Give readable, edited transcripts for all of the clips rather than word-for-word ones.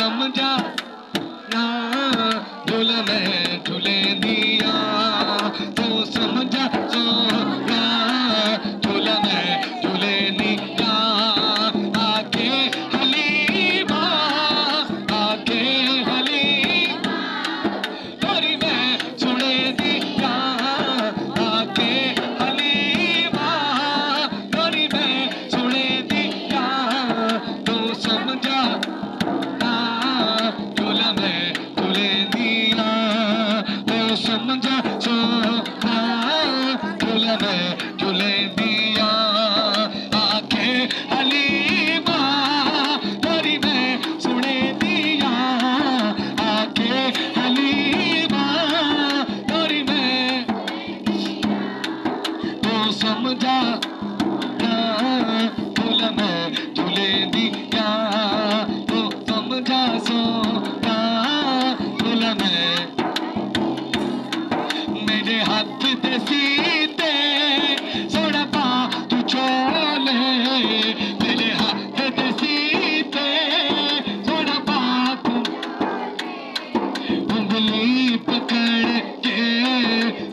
समझा ना झूल में झूले दिया तो समझा सोना झूल में झूले दिया आके हलीमा आके हलीमा तोरी में सुने दिया आके हलीमा तोरी में सुने दिया तो समझा ना झूल में झूले दिया तो समझा सोना झूल में झूले दिया आके हलीमा तोरी में सुने दिया आके हलीमा तोरी में तो समझा झूल में झूले दिया तो समझा सोना झूल में मेरे हाथ ते सीते सोना पा तू छोले मेरे हाथ ते सीते सोना पा तू उंगली पकड़ के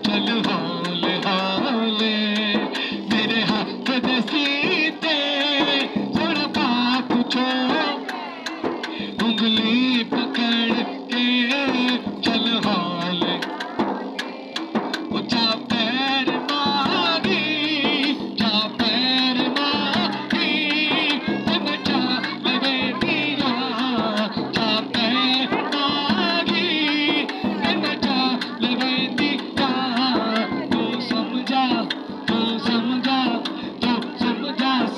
चल होले होले मेरे हाथ ते सीते सोना पा तू छोले उंगली पकड़ के चल होले जा पैर मांगी जा पैर मांगी तब जा लगे दिया जा पैर मांगी तब जा लगे दिया तो समझा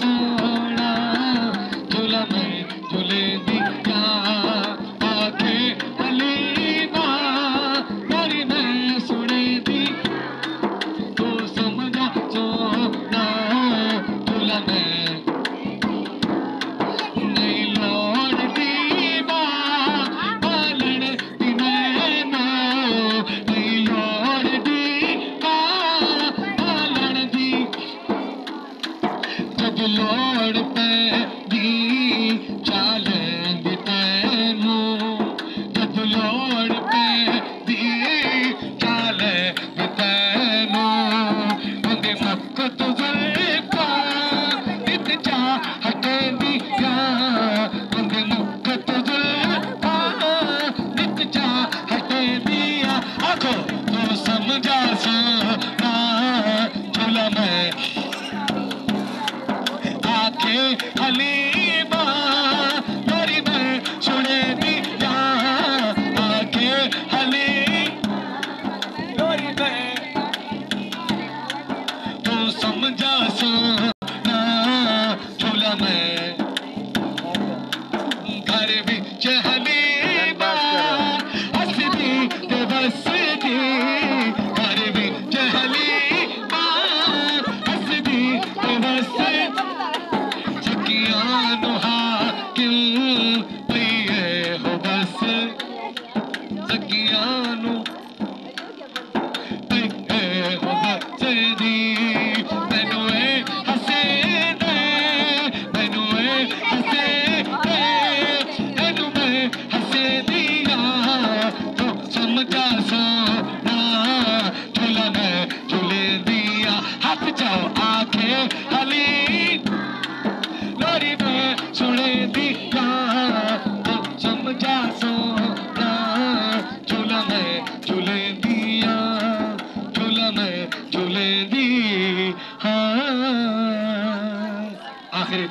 सोना झूला में झूले दिया आके हलीमा तोरी में सुने दी तो समझा सोना झूला में नहीं लौटती पालन दी मैनो नहीं लौटती पालन दी जब लौट पे दी चालन दी तैनू जब लौट पे दी चालन दी तैनू उंदे मक्क तो ज़ल्फ़ा नित जा हटे दिया उंदे मक्क तो ज़ल्फ़ा नित जा हटे दिया आखो तो समझा सोना झूला में आके हलीमा तोरी में सुने दिया आके हलीमा तोरी में तो समझा सोना झूला में घर बिच हलीमा हसदी ते बसदी घर बिच हलीमा हसदी ते बसदी सखियां हाकिम प्रिय हो बस सखियां प्रिय हो बस दी मैनू हसे दे मैनू हसे दे मैनू मैं हसे दिया तो समझा सोना झूला में झूले दिया हाथ जाओ आके हली लोरी में सुने दिया तो समझा सोना झूला में झूले दिया झूला में झूले दी हाँ आखिर